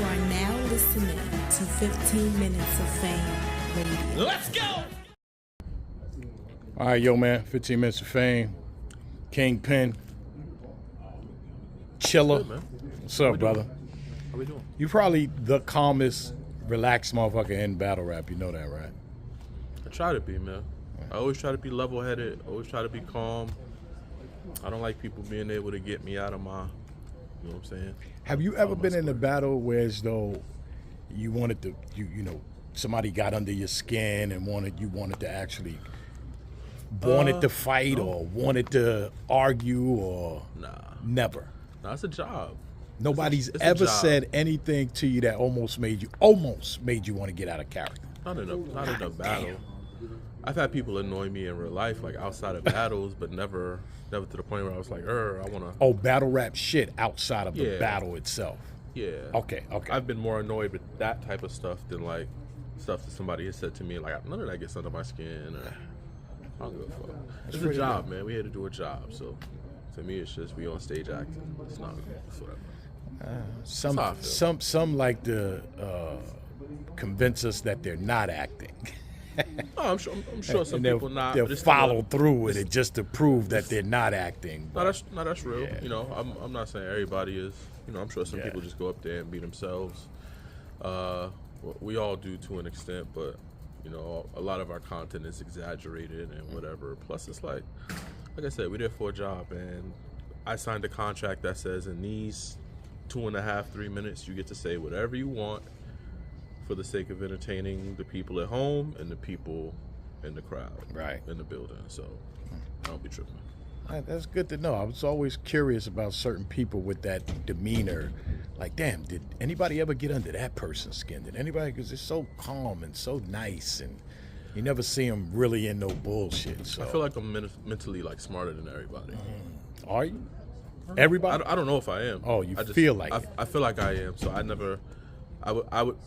are now listening to 15 Minutes of Fame Radio. Let's go! All right, yo, man. 15 Minutes of Fame. Kingpin. Chilla. Good, man. What's up, brother? How we doing? You probably the calmest, relaxed motherfucker in battle rap. You know that, right? I try to be, man. I always try to be level-headed. Always try to be calm. I don't like people being able to get me out of my, you know what I'm saying? Have you ever been in a battle where as though you wanted to, you know, somebody got under your skin and wanted to actually wanted to fight or wanted to argue or Nah. never? Nah, it's a job. Nobody's It's a ever job. said anything to you that almost made you want to get out of character. Not in a battle. I've had people annoy me in real life, like outside of battles, but never to the point where I was like, I want to. Oh, battle rap shit outside of the Yeah. battle itself. Yeah. Okay. I've been more annoyed with that type of stuff than like stuff that somebody has said to me. Like none of that gets under my skin. Or, I don't give a fuck. It's a pretty job, good. man. We here to do a job. So to me, it's just we on stage acting. It's not. It's whatever. That's how I feel. Some like to convince us that they're not acting. Oh, I'm sure some and people not. they'll but it's still follow through with it just to prove that they're not acting. No, that's real. Yeah. You know, I'm not saying everybody is. You know, I'm sure some people just go up there and be themselves. We all do to an extent, but you know, a lot of our content is exaggerated and whatever. Plus, it's like I said, we're there for a job, and I signed a contract that says in these 2.5, 3 minutes, you get to say whatever you want for the sake of entertaining the people at home and the people in the crowd, Right. in the building. So I don't be tripping. That's good to know. I was always curious about certain people with that demeanor. Like, damn, did anybody ever get under that person's skin? Did anybody? Because they're so calm and so nice, and you never see them really in no bullshit. So I feel like I'm mentally like smarter than everybody. Are you? Everybody? I don't know if I am. Oh, you feel like it. I feel like I am. So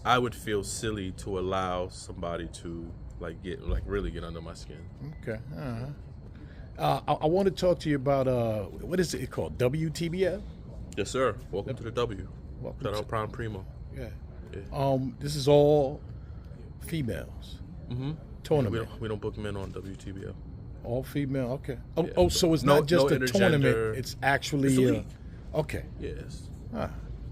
I would feel silly to allow somebody to really get under my skin. Okay. I want to talk to you about what is it called? Wtbl? Yes, sir. Welcome to the W. Welcome Shout to- out Prime Primo. Yeah. This is all females. Mm-hmm. Tournament. We don't book men on WTBL. All female. Okay. Yeah. Oh, so it's No- not just no a tournament. intergender. It's actually It's a league. okay. Yes. Ah.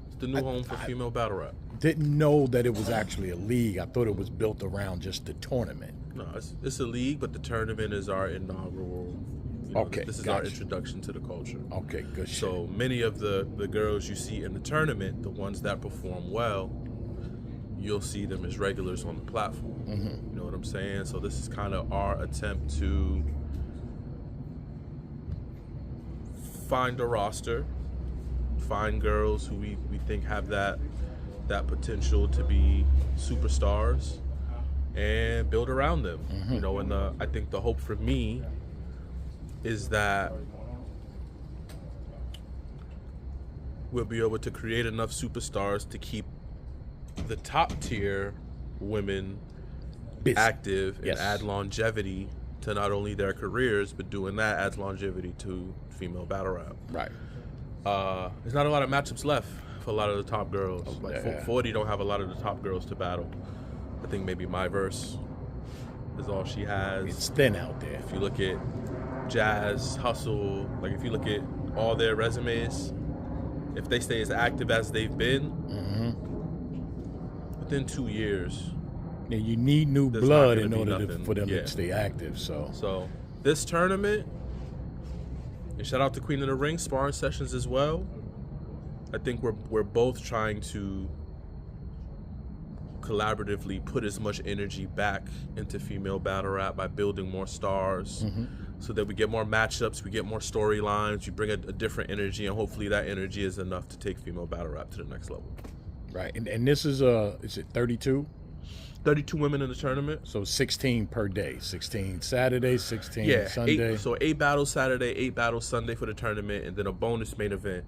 It's the new home for female battle rap. Didn't know that it was actually a league. I thought it was built around just the tournament. No, it's a league, but the tournament is our inaugural. Okay, This is our gotcha. introduction to the culture. Okay, good shit. So many of the girls you see in the tournament, the ones that perform well, you'll see them as regulars on the platform. Mm-hmm. You know what I'm saying? So this is kind of our attempt to find a roster, find girls who we think have that potential to be superstars, and build around them. Mm-hmm. You know, and I think the hope for me is that we'll be able to create enough superstars to keep the top tier women Busy. active Yes. and add longevity to not only their careers, but doing that adds longevity to female battle rap. Right. There's not a lot of matchups left for a lot of the top girls. Like yeah. 40 don't have a lot of the top girls to battle. I think maybe My Verse is all she has. It's thin out there. If you look at Jazz, Hustle, like if you look at all their resumes, if they stay as active as they've been, within 2 years. Yeah, you need new There's not blood gonna in be order nothing. for them Yeah. to stay active. So this tournament, and shout out to Queen of the Ring, sparring sessions as well. I think we're both trying to collaboratively put as much energy back into female battle rap by building more stars, so that we get more matchups, we get more storylines, we bring a different energy, and hopefully that energy is enough to take female battle rap to the next level. right. And this is it 32? 32 women in the tournament. So 16 per day. 16 Saturday, 16 Sunday. 8 battles Saturday, 8 battles Sunday for the tournament, and then a bonus main event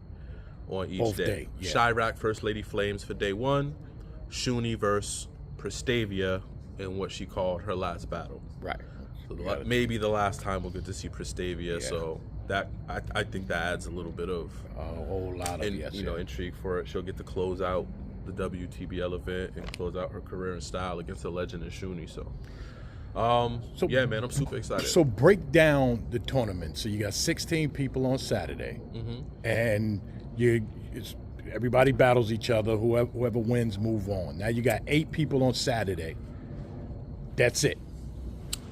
on each Both day. day, yeah. Chirac, First Lady Flames for day one, Shuni versus Prestavia in what she called her last battle. Right. So Yeah. maybe the last time we'll get to see Prestavia. Yeah. So that I think that adds a little bit of A whole lot of yes. intrigue for it. She'll get to close out the WTBL event and close out her career in style against a legend in Shuni. So yeah, man, I'm super excited. So break down the tournament. So you got 16 people on Saturday, and everybody battles each other. Whoever wins, move on. Now you got 8 people on Saturday. That's it.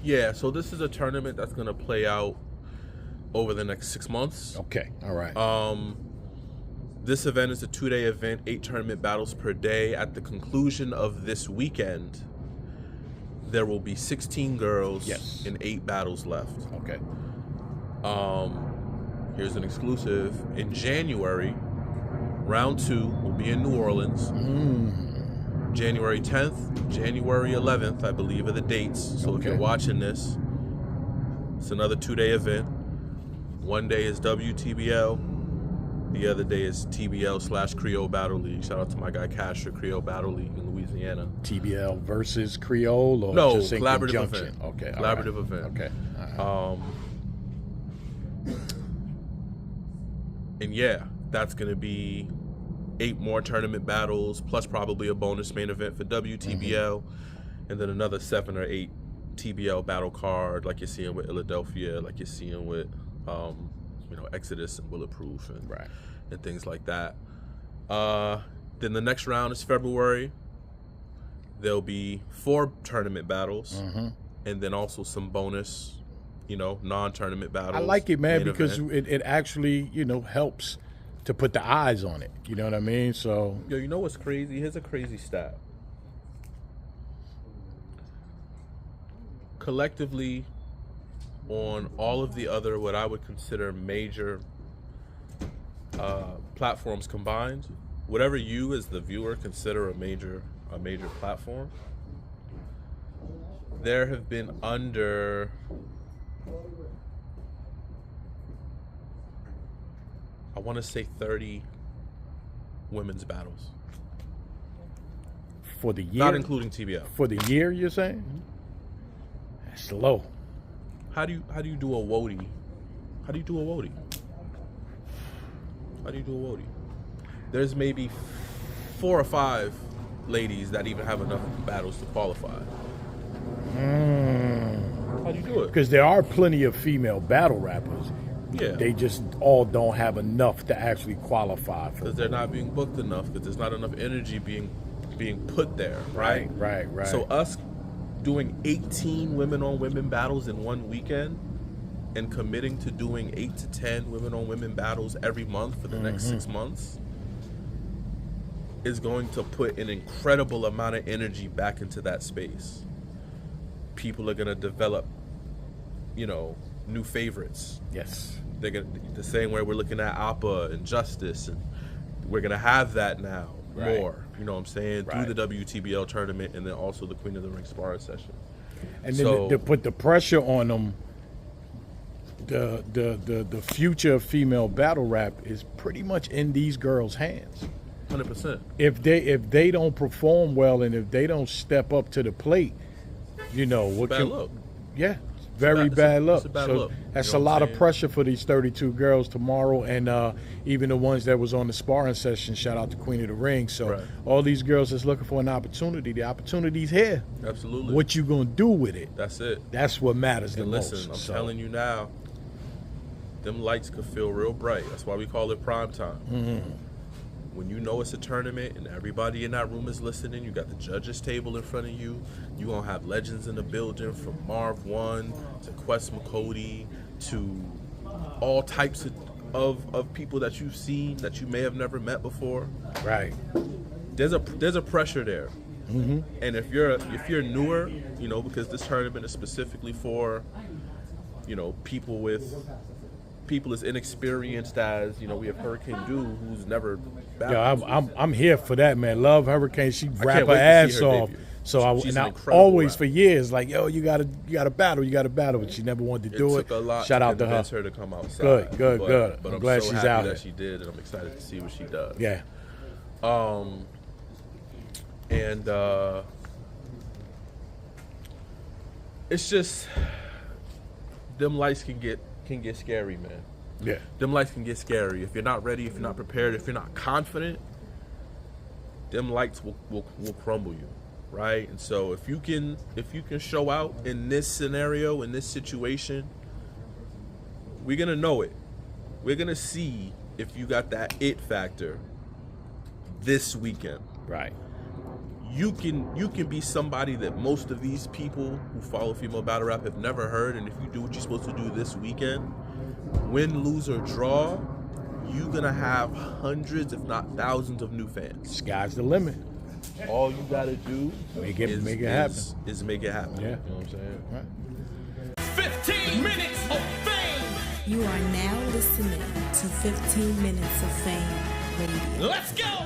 Yeah, so this is a tournament that's going to play out over the next 6 months. Okay, all right. This event is a 2-day event, 8 tournament battles per day. At the conclusion of this weekend, there will be 16 girls and 8 battles left. Okay. Here's an exclusive. In January, round 2 will be in New Orleans. January 10th, January 11th, I believe, are the dates. So if you're watching this, it's another 2-day event. One day is WTBL. The other day is TBL/Creole Battle League. Shout out to my guy Cash for Creole Battle League in Louisiana. TBL versus Creole, or no, just in collaborative conjunction? event. Okay, collaborative event. Okay. And yeah, that's gonna be 8 more tournament battles plus probably a bonus main event for WTBL, and then another 7 or 8 TBL battle card like you're seeing with Philadelphia, like you're seeing with Exodus and Bulletproof and things like that. Then the next round is February. There'll be 4 tournament battles, and then also some bonus, non-tournament battles. I like it, man, because it actually, helps to put the eyes on it. You know what I mean? So, yo, you know what's crazy? Here's a crazy stat. Collectively, on all of the other what I would consider major platforms combined, whatever you as the viewer consider a major platform, there have been under I want to say 30 women's battles for the year, not including TBL. For the year, you're saying? That's low. How do you do a WOTY? How do you do a WOTY? There's maybe 4 or 5 ladies that even have enough battles to qualify. How do you do it? Because there are plenty of female battle rappers. Yeah. They just all don't have enough to actually qualify for. Because they're not being booked enough. Because there's not enough energy being put there. Right. So us doing 18 women-on-women battles in one weekend and committing to doing 8 to 10 women-on-women battles every month for the next 6 months is going to put an incredible amount of energy back into that space. People are going to develop, new favorites. Yes. They're gonna, the same way we're looking at Appa and Justice, and we're going to have that now. More, you know what I'm saying, through the WTBL tournament, and then also the Queen of the Ring sparring session. And then to put the pressure on them, the future of female battle rap is pretty much in these girls' hands. 100%. If they don't perform well and if they don't step up to the plate, what bad look. Yeah. Very bad luck. Look. That's a lot of pressure for these 32 girls tomorrow, and even the ones that was on the sparring session. Shout out to Queen of the Ring. So all these girls that's looking for an opportunity, the opportunity's here. Absolutely. What you gonna do with it? That's it. That's what matters the most. Listen, I'm telling you now, them lights could feel real bright. That's why we call it prime time. When you know it's a tournament and everybody in that room is listening, you got the judges table in front of you. You gonna have legends in the building, from Marv One to Quest McCody to all types of people that you've seen that you may have never met before. Right. There's a pressure there. And if you're newer, because this tournament is specifically for, people as inexperienced as we have Hurricane Du, who's never battled. Yeah, I'm here for that, man. Love Hurricane. She rap her ass off. Debut. So I always for years like, yo, you gotta battle, but she never wanted to do it. Took a lot Shout out to to her. her to come outside. Good. But I'm glad so she's happy out that here. she did, and I'm excited to see what she does. Yeah. And it's just them lights can get scary, man. Yeah. Them lights can get scary if you're not ready, if you're not prepared, if you're not confident. them lights will crumble you, right? And so if you can show out in this scenario, in this situation, we're gonna know it. We're gonna see if you got that it factor this weekend. Right. You can be somebody that most of these people who follow female battle rap have never heard, and if you do what you're supposed to do this weekend, win, lose, or draw, you're gonna have hundreds, if not thousands, of new fans. Sky's the limit. All you gotta do Make it happen. Is make it happen. Yeah. You know what I'm saying? Right. 15 minutes of fame. You are now listening to 15 Minutes of Fame Radio. Let's go.